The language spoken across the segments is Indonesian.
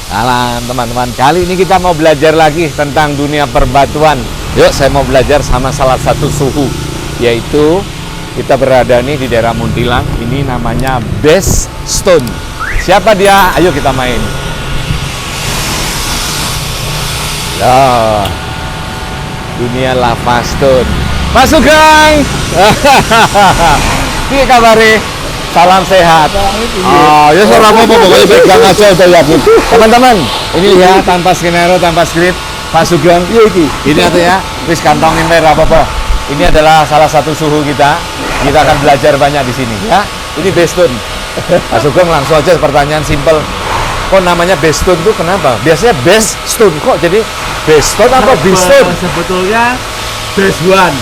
Salam teman-teman, kali ini kita mau belajar lagi tentang dunia perbatuan. Yuk, saya mau belajar sama salah satu suhu, yaitu kita berada nih di daerah Muntilan. Ini namanya Base Stone. Siapa dia? Ayo kita main. Ya, dunia lava stone. Masuk gang. Ini kabare. Salam sehat. Ya salah apa pokoknya pegang aja udah yakin. Teman-teman, ini ya tanpa skenario, tanpa skrip, Pak Sugeng. Ini artinya wis kantongin merah apa-apa. Ini adalah salah satu suhu kita. Kita akan belajar banyak di sini ya. Ini Base Stone. Pak Sugeng langsung aja pertanyaan simpel. Kok namanya Base Stone itu kenapa? Biasanya Base Stone kok jadi Base Stone apa Base Stone? Sebetulnya Base One.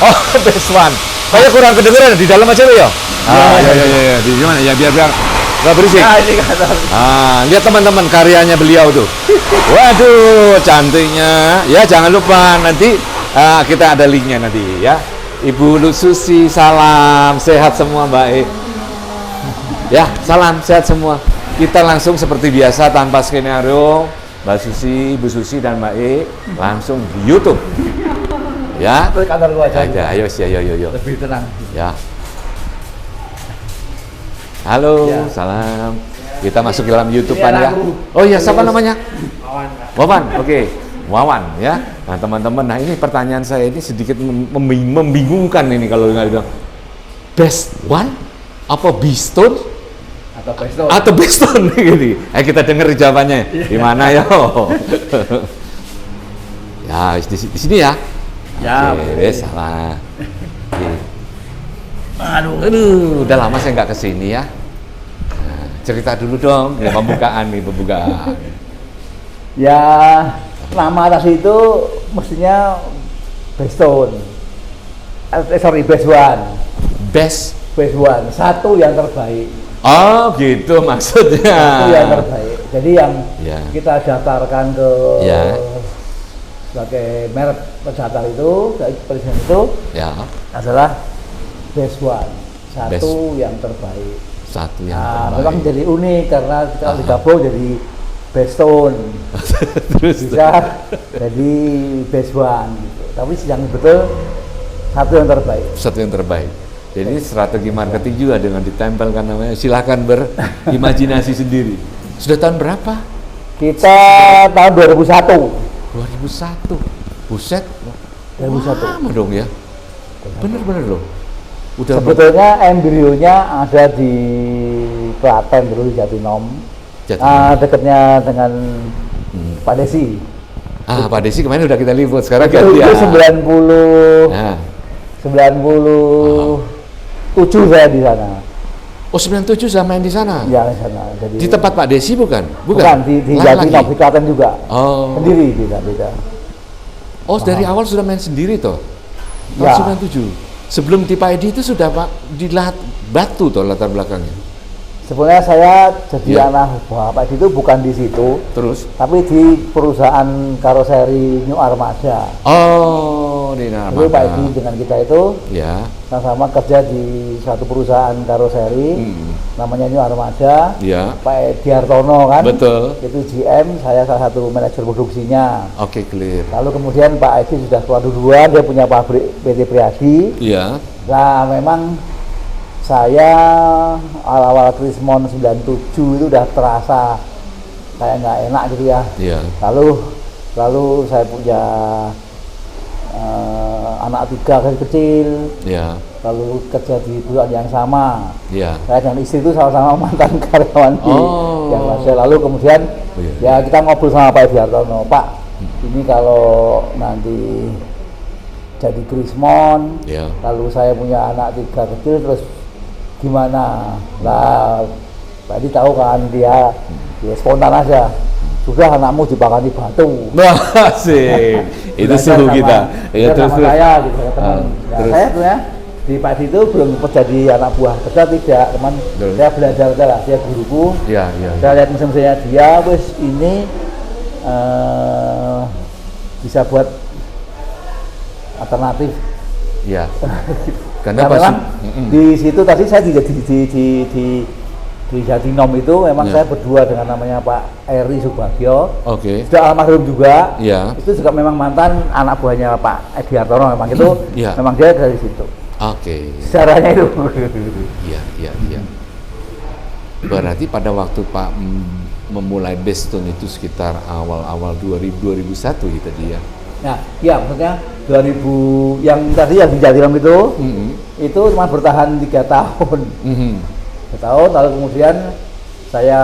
Oh, Base One. Kayak kurang kedengeran di dalam aja lo ya. Ya. Di gimana ya biar nggak berisik. Lihat teman-teman karyanya beliau tuh. Waduh, cantiknya. Ya jangan lupa nanti kita ada linknya nanti ya. Ibu Lu Susi, salam sehat semua baik. Ya, salam sehat semua. Kita langsung seperti biasa tanpa skenario. Mbak Susi, Ibu Susi dan Mbak E langsung di YouTube. Ya. Ke kantor gua aja. Ayo. Lebih tenang. Ya. Halo, Ya. salam. Kita masuk ke dalam YouTube-an Ini ya. aku. Oh iya, siapa namanya? Wawan. Wawan. Oke. Wawan ya. Nah, teman-teman, nah ini pertanyaan saya ini sedikit membingungkan ini kalau nggak bilang Best One apa Bistone Atau Base Stone. atau Bistone gitu. Ayo kita dengar jawabannya. Di mana yo? Ya, di sini ya. Ya. Oke, salah. Oke. Aduh. Udah lama saya nggak kesini ya. Nah, cerita dulu dong, ya, pembukaan. Ya, nama atas itu mestinya Base Stone. Base One. Best. Base One. Satu yang terbaik. Oh, gitu maksudnya. Satu yang terbaik. Jadi yang Ya. kita daftarkan ke Ya. sebagai merek pendaftar itu, presiden itu Ya, adalah Base One. Satu Best. yang terbaik. satu yang Nah, terbaik. memang jadi unik karena kalau Aha. digabung jadi Base Stone, Terus bisa jadi Base One gitu. Tapi yang betul satu yang terbaik. satu yang terbaik. Jadi strategi marketing juga dengan ditempelkan namanya. Silakan berimajinasi sendiri. Sudah tahun berapa? Kita tahun 2001. 2001. Buset. 2001. Lama dong ya. Bener-bener loh. Udah Sebetulnya embrionya ada di Klaten dulu di Jatinom. Dekatnya dengan Pak Desi. Pak Desi kemarin udah kita liput, sekarang Itu gantian. 90 Nah. 97 saya di sana. Oh, 97 sudah main di sana? Ya di sana. Jadi Di tempat Pak Desi bukan? bukan di Lain Jatinom, lagi? di Klaten juga. Oh. Sendiri beda. Oh, dari awal sudah main sendiri toh? Tahun Ya. 97. Sebelum di Pak Edi itu sudah Pak di Batu toh latar belakangnya. Sebenarnya saya jadi Ya. anak Bapak itu bukan di situ, Terus? tapi di perusahaan karoseri New Armada. Oh, di Narmada. Jadi Pak Edi dengan kita itu Ya. sama-sama kerja di satu perusahaan karoseri namanya New Armada. Ya. Pak Edi Hartono kan, Betul. itu GM, saya salah satu manajer produksinya. Oke, clear. Lalu kemudian Pak Edi sudah keluar duluan, dia punya pabrik PT Priadi. Iya. Nah memang saya awal-awal Krismon 97 itu udah terasa kayak nggak enak gitu ya. Iya. Lalu saya punya anak 3 kecil, Iya. lalu kerja di perusahaan yang sama. Iya. Saya dan istri itu sama-sama mantan karyawan di Oh. yang saya. Lalu kemudian Oh, iya. ya kita ngobrol sama Pak Edi Hartono, Pak, ini kalau nanti jadi Krismon, Iya. lalu saya punya anak 3 kecil, terus gimana? Lah, Pak Edi tahu kan, dia spontan aja. Sudah anakmu dibakar di batu. Asik. Itu suhu kita. Ya, terus. sama saya gitu ya, teman. Ah, Ya, terus. saya sebenarnya di Pak Edi itu belum jadi anak buah kerja, tidak, teman. Terus. Saya belajar aja lah, dia guruku. Iya, iya. Saya lihat mesin-mesinnya dia, wes ini bisa buat alternatif. Iya. Nah, Kenapa memang sih? di situ tadi saya di Jatinom itu memang Ya. saya berdua dengan namanya Pak Eri Subagio. Oke. Sudah almarhum juga. Ya. Itu juga memang mantan anak buahnya Pak Edi Hartono memang itu. Ya. Memang dia dari situ. Oke. Sejarahnya itu. Iya, iya, iya. Berarti pada waktu Pak memulai Bestone itu sekitar awal-awal 2001 ya tadi ya? Nah, iya maksudnya 2000 yang tadi yang di Jatinom itu, itu cuma bertahan 3 tahun. 3 tahun, lalu kemudian saya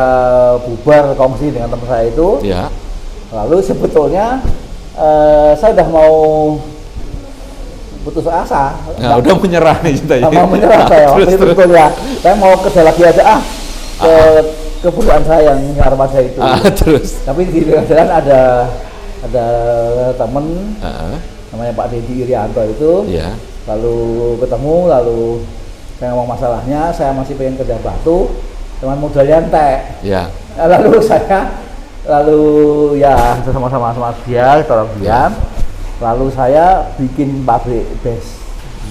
bubar kongsi dengan teman saya itu. Ya. Lalu sebetulnya saya udah mau putus asa. Nah, udah menyerah nih kita ya. Mau menyerah saya waktu itu sebetulnya. Saya mau kerja lagi aja ke kebutuhan saya yang armada itu. Terus. Tapi di tengah jalan ada temen namanya Pak Dedi Irianto itu. Ya. Lalu ketemu, lalu saya ngomong masalahnya, saya masih pengen kerja batu, teman modalnya entek. Ya. Lalu ya sama-sama dia, tolong dia. Lalu saya bikin pabrik Best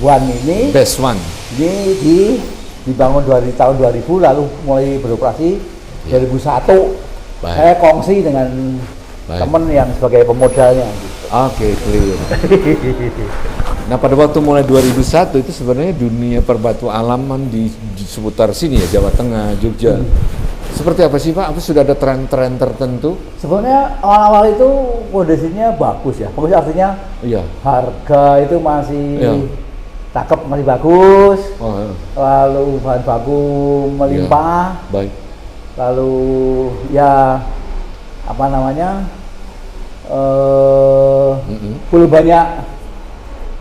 One ini. Best One. Ini dibangun dari tahun 2000, lalu mulai beroperasi 2001. Baik. Saya kongsi dengan teman yang sebagai pemodalnya. Gitu. Oke, clear. Nah, pada waktu mulai 2001 itu sebenarnya dunia perbatu alaman di seputar sini ya, Jawa Tengah, Jogja. Seperti apa sih Pak? Apa sudah ada tren-tren tertentu? Sebenarnya awal-awal itu kondisinya bagus ya. Bagus artinya Iya. harga itu masih Iya. cakep, masih bagus. Oh, Lalu bahan baku melimpah. baik. Lalu ya apa namanya? Belum banyak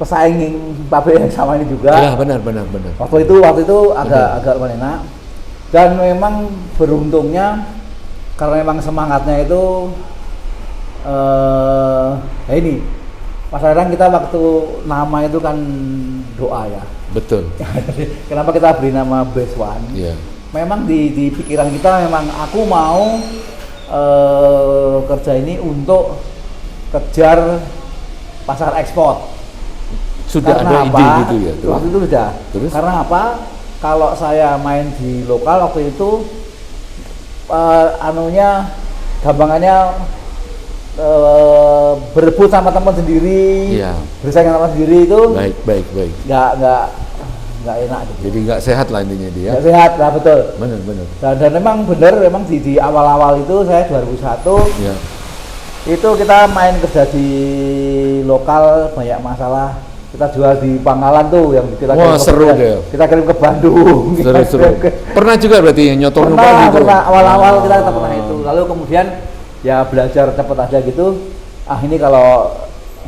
pesaing pabrik yang sama ini juga. Ya, benar. Waktu itu agak enak. Dan memang beruntungnya karena memang semangatnya itu ya ini Mas Herang, kita waktu nama itu kan doa ya. Betul. Kenapa kita beri nama Best One? Iya. Memang di pikiran kita memang aku mau kerja ini untuk kejar pasar ekspor. Sudah Karena ada apa? ide gitu ya. Waktu itu sudah. Terus? Karena apa? Kalau saya main di lokal waktu itu gampangannya berebut sama teman sendiri, Iya. bersaing sama teman sendiri itu Baik. nggak enak gitu. Jadi nggak sehat lah intinya dia. Nggak sehat lah, betul. Benar. Dan memang benar, memang di awal-awal itu saya 2001 Ya. itu kita main kerja di lokal banyak masalah. Kita jual di Pangalan tuh yang kita Wah, kirim seru deh. Kita kirim ke Bandung. Seru. Pernah juga berarti yang nyotong gitu. Pernah awal-awal kita pernah itu. Lalu kemudian ya belajar cepet aja gitu. Ini kalau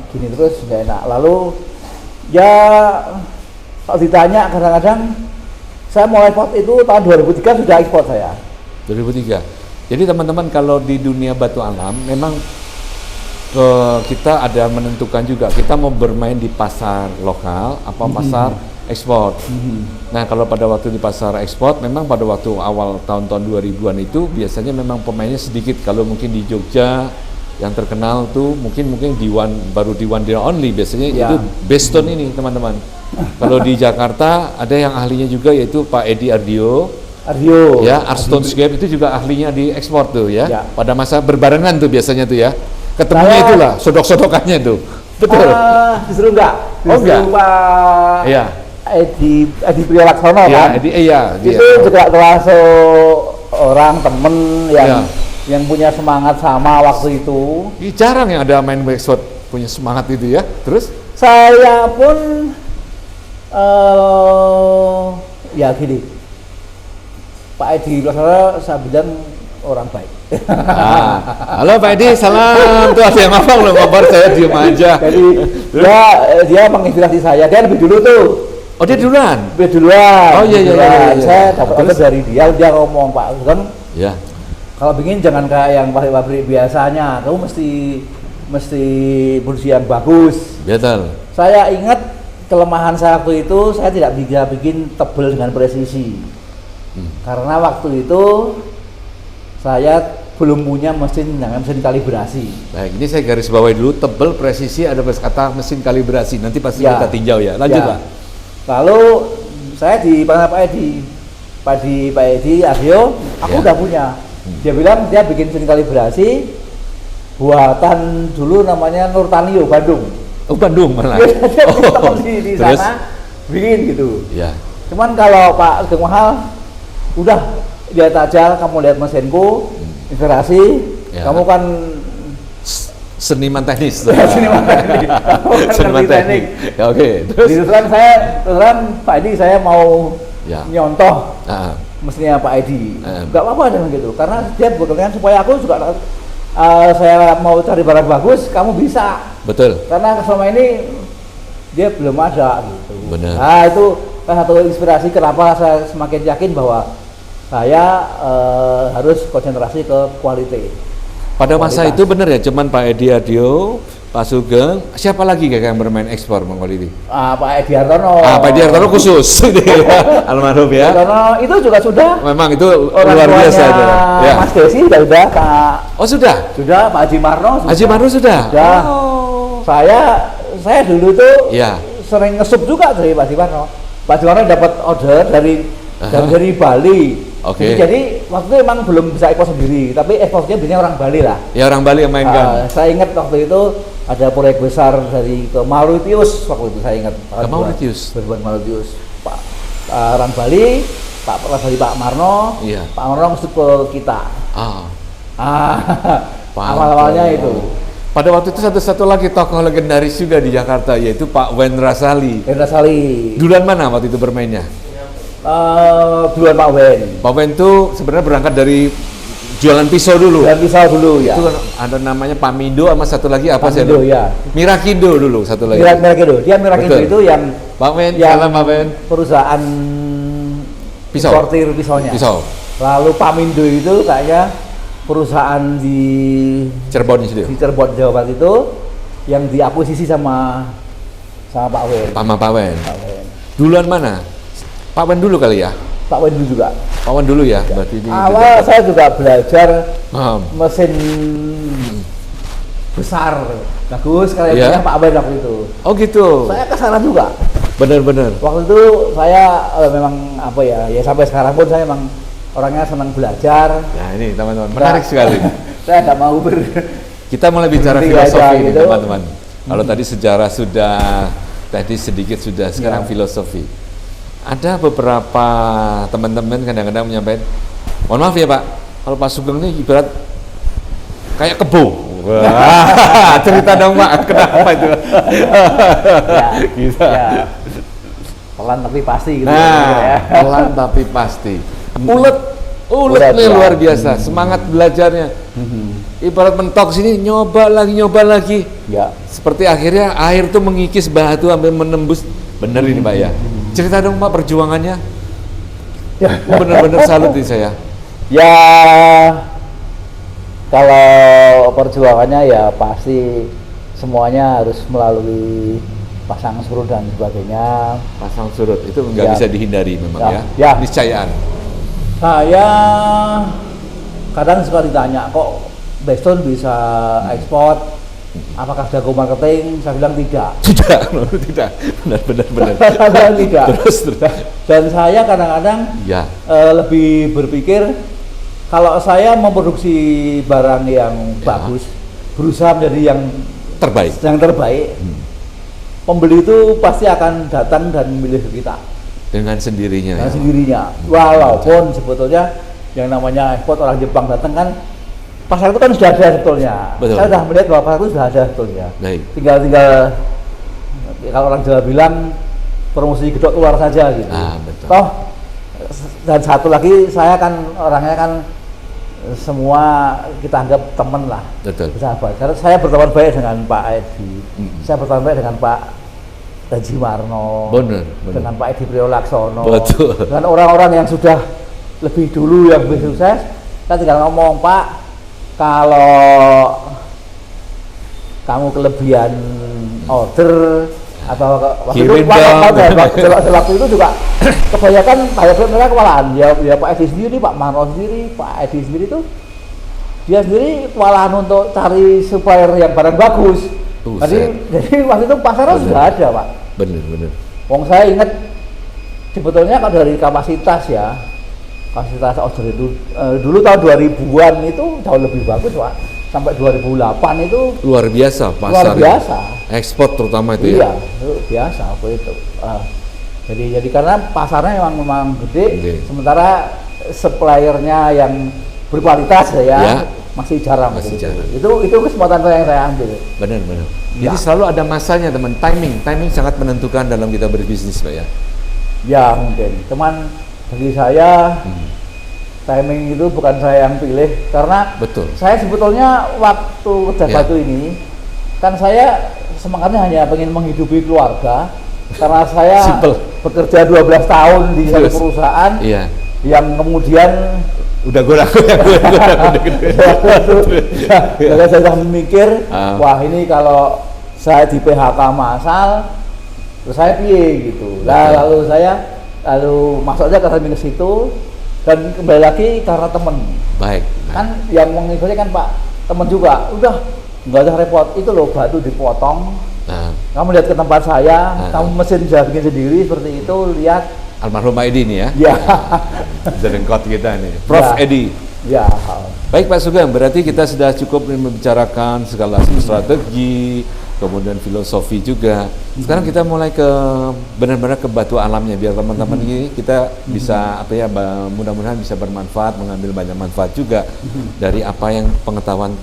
gini terus nggak enak. Lalu ya kalau ditanya kadang-kadang saya mulai ekspor itu tahun 2003 sudah ekspor saya. 2003. Jadi teman-teman kalau di dunia batu alam memang kita ada menentukan juga kita mau bermain di pasar lokal apa pasar ekspor. Nah, kalau pada waktu di pasar ekspor memang pada waktu awal tahun-tahun 2000-an itu biasanya memang pemainnya sedikit. Kalau mungkin di Jogja yang terkenal tuh mungkin baru di One Day Only biasanya itu Bestone ini teman-teman. Kalau di Jakarta ada yang ahlinya juga yaitu Pak Edi Ardio. Ya, Artstonescape itu juga ahlinya di ekspor tuh ya. Pada masa berbarengan tuh biasanya tuh ya. Ketemunya itulah sodok-sodokannya tuh. Betul. Justru enggak. Enggak. Pak Iya. Edi Priyalaksono kan. Iya, dia. Itu juga termasuk orang temen yang punya semangat sama waktu itu. Jarang yang ada main ekspor punya semangat itu ya. Terus Saya pun ya gini, Pak Edi Priyalaksono saya bilang orang baik. Halo Pak Edi, salam. Tuh ada yang ngomong loh, kabar saya diem aja. Jadi dia menginspirasi saya. Dia lebih dulu tuh. Oh, dia duluan. Oh iya. Saya dapat order dari dia ngomong, Pak kan. Ya. Kalau bikin jangan kayak yang pabrik-pabrik biasanya. Kamu mesti produksi yang bagus. Betul. Saya ingat kelemahan saya waktu itu, saya tidak bisa bikin tebel dengan presisi. Karena waktu itu saya belum punya mesin kalibrasi. Baik, ini saya garis bawahi dulu, tebel, presisi, ada kata mesin kalibrasi. Nanti pasti kita tinjau ya. Lanjut Pak. Lalu saya di Pak Edi, Pak Edi Aryo, aku Ya. udah punya. Dia bilang dia bikin mesin kalibrasi buatan dulu namanya Nurtanio Bandung. Oh, Bandung malah. Dia teman di terus? sana bikin gitu. Ya. Cuman kalau Pak Sugeng Mahal, udah lihat aja, kamu lihat mesinku, inspirasi, Ya. kamu kan Seniman teknis. seniman teknik, kamu kan Seniman ngerti teknik. teknik. Ya, oke. Terus? Terus terus Pak Edi saya mau Ya. nyontoh Ah, mestinya Pak Edi, Eh. nggak apa-apa dengan gitu, karena dia butuhkan supaya aku juga saya mau cari barang bagus, kamu bisa, betul. karena selama ini dia belum ada gitu. Benar. Nah itu salah satu inspirasi kenapa saya semakin yakin bahwa saya harus konsentrasi ke quality. Pada masa Kualitas. itu benar ya, cuman Pak Edi Aryo, Pak Sugeng, siapa lagi yang bermain ekspor Bang Quality? Pak Edi Hartono. Pak Edi Hartono khusus, almarhum ya. Hartono itu juga sudah. Memang itu Orang luar biasa tuanya itu. Ya. Mas Desi sudah Pak. Oh sudah? Sudah Pak Haji Marno. Haji Marno sudah? Sudah. Oh. Saya dulu tuh Ya. sering ngesup juga dari Pak Haji Marno. Pak Haji Marno dapat order dari Bali. Oke. Jadi waktu itu emang belum bisa ekspor sendiri, tapi ekspornya biasanya orang Bali lah. Ya orang Bali yang mainkan. Saya ingat waktu itu ada proyek besar dari ke Mauritius waktu itu saya ingat. Ke Mauritius? Berbuat Mauritius. Pak orang Bali, Pak Marno, Iya. Pak Marno masuk ke kita. Ah. Pak Awal-awalnya Hartono. itu. Pada waktu itu satu lagi tokoh legendaris juga di Jakarta, yaitu Pak Wen Rasali. Hendra Sali. Duluan mana waktu itu bermainnya? Duluan Pak Wen. Pak Wen itu sebenarnya berangkat dari jualan pisau dulu. Dan pisau dulu ya. Itu ada namanya Pamindo sama satu lagi apa sih? Pamindo, ya. Mirakindo dulu satu lagi. Mirakindo. Dia Mirakindo Betul. itu yang Pak Wen, yang salam Pak Wen. perusahaan Pisau. sortir pisaunya. Pisau. Lalu Pamindo itu kayaknya perusahaan di Cirebon itu. Cirebon Jawa Barat itu yang diakuisisi sama Pak Wen. Pak Wen. Pak Wen. Duluan mana? Pak Wen dulu kali ya? Pak Wen dulu juga. Pak Wen dulu ya? Berarti ini Awal saya juga belajar Paham. mesin besar bagus Iya. kayaknya Pak Wen waktu itu. Oh gitu. Saya ke sana juga. Benar-benar. Waktu itu saya memang apa ya sampai sekarang pun saya memang orangnya senang belajar. Nah ini teman-teman, menarik sekali. Saya nggak mau Kita mulai bicara Berhenti filosofi aja ini gitu. teman-teman. Kalau tadi sejarah sudah, tadi sedikit sudah, sekarang Ya. filosofi. Ada beberapa teman-teman kadang-kadang menyampaikan, mohon maaf ya Pak, kalau Pak Sugeng ini ibarat kayak kebo. Wah, cerita dong Pak, kenapa itu? ya, Gitu. ya. Pelan tapi pasti gitu Nah, ya. pelan tapi pasti. Ulet Ulet, nih ya. luar biasa, semangat belajarnya. Ibarat mentok sini, nyoba lagi. Ya. Seperti akhirnya air tuh mengikis batu sampai menembus. Bener ini Pak ya. Cerita dong Pak perjuangannya. Bener-bener salut nih saya. Ya kalau perjuangannya ya pasti semuanya harus melalui pasang surut dan sebagainya. Pasang surut itu nggak Ya. bisa dihindari memang Ya. ya. Ya. Niscayaan. Saya kadang suka ditanya kok Beston bisa ekspor, apakah jago marketing? Saya bilang tidak. Tidak. Benar. Saya bilang tidak. Terus. Dan saya kadang-kadang Ya. lebih berpikir kalau saya memproduksi barang yang bagus, berusaha menjadi yang Terbaik. terbaik, pembeli itu pasti akan datang dan memilih kita Dengan sendirinya. dengan ya. sendirinya. Walaupun sebetulnya yang namanya ekspor orang Jepang datang kan pasar itu kan sudah ada sebetulnya. Betul. Saya sudah melihat bahwa pasar itu sudah ada sebetulnya. Baik. Tinggal kalau orang Jawa bilang promosi gedok keluar saja gitu. Betul. Toh dan satu lagi saya kan orangnya kan semua kita anggap teman lah, Betul. sahabat. Karena saya berteman baik dengan Pak Edi, Mm-mm. saya berteman baik dengan Pak Haji Marno, Benar. dengan Pak Edi Priolaksono, Betul. dengan orang-orang yang sudah lebih dulu yang lebih sukses. Kita tinggal ngomong, Pak, kalau kamu kelebihan order atau waktu Kirim itu dong. waktu itu juga kebanyakan mereka kewalahan ya Pak Edi sendiri, Pak Marno sendiri, Pak Edi sendiri tuh dia sendiri kewalahan untuk cari supplier yang barang bagus. Jadi waktu itu pasarnya sudah ada Pak. Benar. Wong saya ingat sebetulnya kalau dari kapasitas ya fasilitas order itu dulu tahun 2000-an itu jauh lebih bagus Pak. Sampai 2008 itu Luar biasa luar pasar. biasa. Ekspor terutama itu Iya, ya. itu biasa apa itu. Jadi karena pasarnya memang gede, Gede. sementara suppliernya yang berkualitas Ya. masih jarang. Masih gitu. jarang. Itu kesempatan yang saya ambil. Benar. Ya. Jadi selalu ada masanya teman. Timing sangat menentukan dalam kita berbisnis Pak ya. Ya mungkin, cuman bagi saya timing itu bukan saya yang pilih karena Betul. saya sebetulnya waktu kerja Ya. batu ini kan saya semangatnya hanya pengen menghidupi keluarga karena saya Simple. bekerja 12 tahun di satu Terus. perusahaan Iya. yang kemudian Udah goyang. saya sudah memikir wah ini kalau saya di PHK massal terus saya piye gitu. Lalu saya masuknya ke situ dan kembali lagi karena temen Baik. kan yang mengikuti kan Pak temen juga udah nggak ada repot itu loh batu dipotong Nah, kamu lihat ke tempat saya kamu mesin bisa bikin sendiri seperti itu lihat almarhum Edi nih ya. ya Dedengkot kita nih. Prof. Ya. Edi. ya Baik Pak Sugeng, berarti kita sudah cukup membicarakan segala strategi, kemudian filosofi juga. Sekarang kita mulai ke benar-benar ke batu alamnya biar teman-teman ini kita bisa mudah-mudahan bisa bermanfaat, mengambil banyak manfaat juga dari apa yang pengetahuan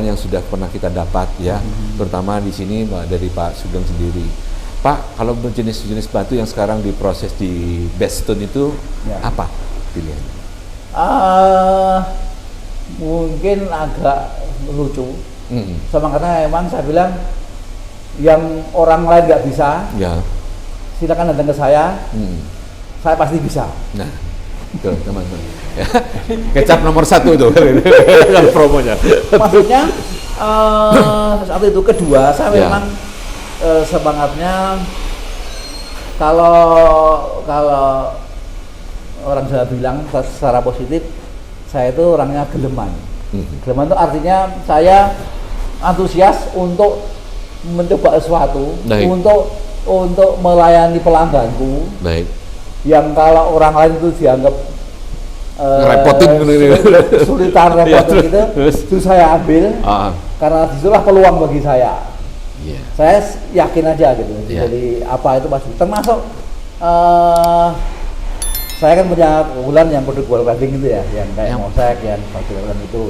yang sudah pernah kita dapat ya, terutama di sini dari Pak Sugeng sendiri. Pak, kalau jenis-jenis batu yang sekarang diproses di Bestone itu Ya. apa pilihannya? Mungkin agak lucu Mm-mm. sama karena emang saya bilang yang orang lain nggak bisa Ya. silakan datang ke saya Mm. saya pasti bisa. Nah, tuh teman-teman. Ya. Kecap nomor 1 tuh kalau promonya. Maksudnya saat itu kedua saya Ya. memang semangatnya kalau orang Jawa bilang secara positif saya itu orangnya geleman. Geleman itu artinya saya antusias untuk mencoba sesuatu, Baik. untuk melayani pelangganku Baik. yang kalau orang lain itu dianggap Ngerepotin gitu. kesulitan Ya, repotin gitu, terus. itu saya ambil karena disitulah peluang bagi saya. Iya. Saya yakin aja gitu. Ya. Jadi apa itu pasti termasuk saya kan punya keunggulan yang produk wall welding itu ya, yang kayak mosek, yang bagian itu.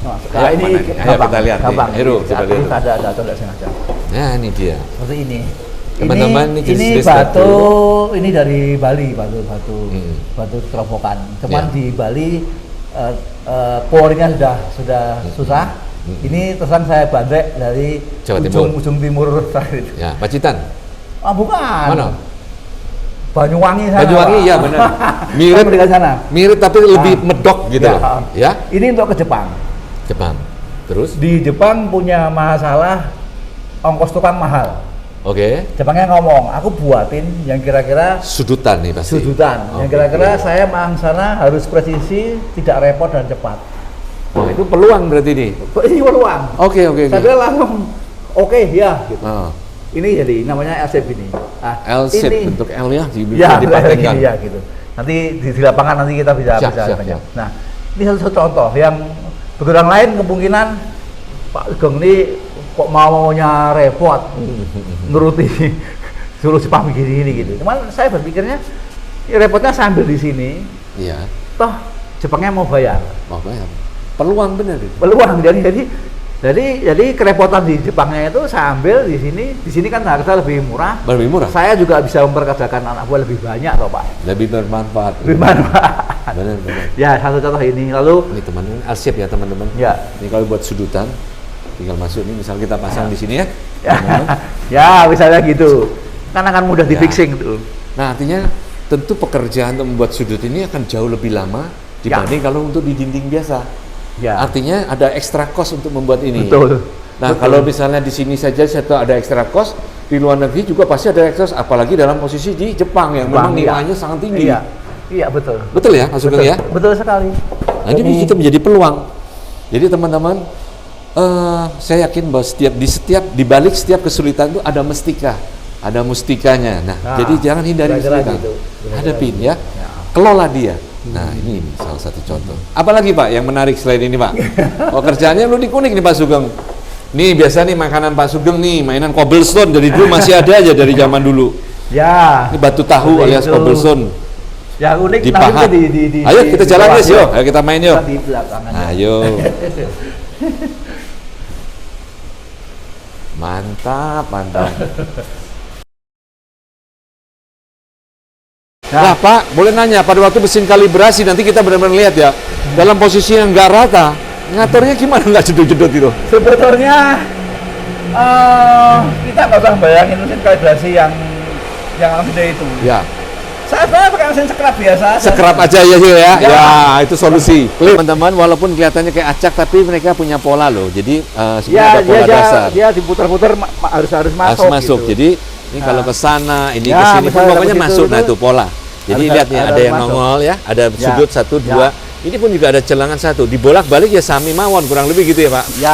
Nah, Ayo, ini mana nih? Ayo gampang, kita lihat nih. gampang. Ayo, coba lihat. Ada coba sengaja. Nah, ini dia. Seperti ini. Teman-teman, ini jenis batu, ini dari Bali, batu kerobokan. Cuman Ya. di Bali pouringnya sudah susah. Ini terus saya bandrek dari Jawa Timur. ujung timur terakhir itu. Ya, Pacitan. Ah bukan. Mana? Banyuwangi sana. Banyuwangi Pak. ya benar. Mirip Saya di sana. mirip tapi lebih medok gitu Ya. loh. Ya. Ini untuk ke Jepang. Jepang. Terus? Di Jepang punya masalah ongkos tukang mahal. Oke. Jepangnya ngomong, aku buatin yang kira-kira Sudutan nih pasti. sudutan. Yang Oke. kira-kira saya sana harus presisi, tidak repot dan cepat. Wah, itu peluang berarti nih. Ini peluang. Oke. Saya bilang langsung, oke ya. Gitu. Ah, Ini jadi namanya L-shape ini. Nah, L shape ini- bentuk L ya, Ya, dipatenkan. gini ya gitu. Nanti di lapangan nanti kita bisa Siap, siap, tanya. siap. Nah, ini satu contoh yang bagi orang lain kemungkinan Pak Sugeng ini kok maunya repot nuruti suruh Jepang begini gitu. Cuman saya berpikirnya ya repotnya sambil di sini, Iya. toh Jepangnya mau bayar. Mau bayar. Peluang benar itu. Peluang jadi kerepotan di Jepangnya itu saya ambil di sini kan harga lebih murah. Lebih murah. Saya juga bisa memperkerjakan anak buah lebih banyak toh Pak. Lebih bermanfaat. Lebih bermanfaat. Benar. Ya, satu contoh ini. Lalu Ini teman-teman L shape ya teman-teman. ya, Ini kalau buat sudutan tinggal masuk ini misal kita pasang di sini ya. ya, ya misalnya gitu. Kan akan mudah di Ya. fixing tuh. Nah, artinya tentu pekerjaan untuk membuat sudut ini akan jauh lebih lama dibanding kalau untuk di dinding biasa. Ya. Artinya ada extra cost untuk membuat ini. Betul. Nah, Betul. kalau misalnya di sini saja saya tahu ada extra cost, di luar negeri juga pasti ada extra cost, apalagi dalam posisi di Jepang yang memang Iya. nilainya sangat tinggi. Iya. Iya, betul. Betul ya, Mas Sugeng ya? Betul sekali. Nah, ini itu menjadi peluang. Jadi teman-teman, saya yakin bahwa di balik setiap kesulitan itu ada mustikanya. Nah, Nah, jadi jangan hindari kira-kira kesulitan. gitu. Kira-kira Hadapin gitu. ya. Ya. Kelola dia. Nah, ini salah satu contoh. Apalagi Pak yang menarik selain ini Pak? Oh, kerjaannya unik-unik nih Pak Sugeng. Nih biasa nih makanan Pak Sugeng nih, mainan cobblestone dari dulu masih ada aja dari zaman dulu. Ya. Ini batu tahu alias cobblestone. Ya unik Dipahat. Ayo kita jalan guys, yuk. Ayo kita main yuk. Di belakangan. Ayo. Mantap, mantap. Nah Pak, boleh nanya, pada waktu mesin kalibrasi nanti kita benar-benar lihat ya, dalam posisi yang nggak rata, ngaturnya gimana nggak jedot-jedot itu? Sebetulnya kita nggak usah bayangin mesin kalibrasi yang gede itu. Ya, Saya sebenarnya pakai mesin sekrap biasa. sekerap aja ya, ya, itu solusi. Teman-teman, walaupun kelihatannya kayak acak, tapi mereka punya pola loh. Jadi sebenarnya ada pola dasar. Dia diputar-putar harus masuk. Harus masuk. Gitu. Jadi ini kalau ke sana, ini Ya, ke sini, misalnya pokoknya begitu, masuk. Nah itu itu pola. Jadi harus- lihat nih, harus ada yang masuk. nongol ya, ada Ya. sudut 1, 2. Ya. Ini pun juga ada celangan 1. Dibolak-balik ya sami mawon, kurang lebih gitu ya Pak. Ya.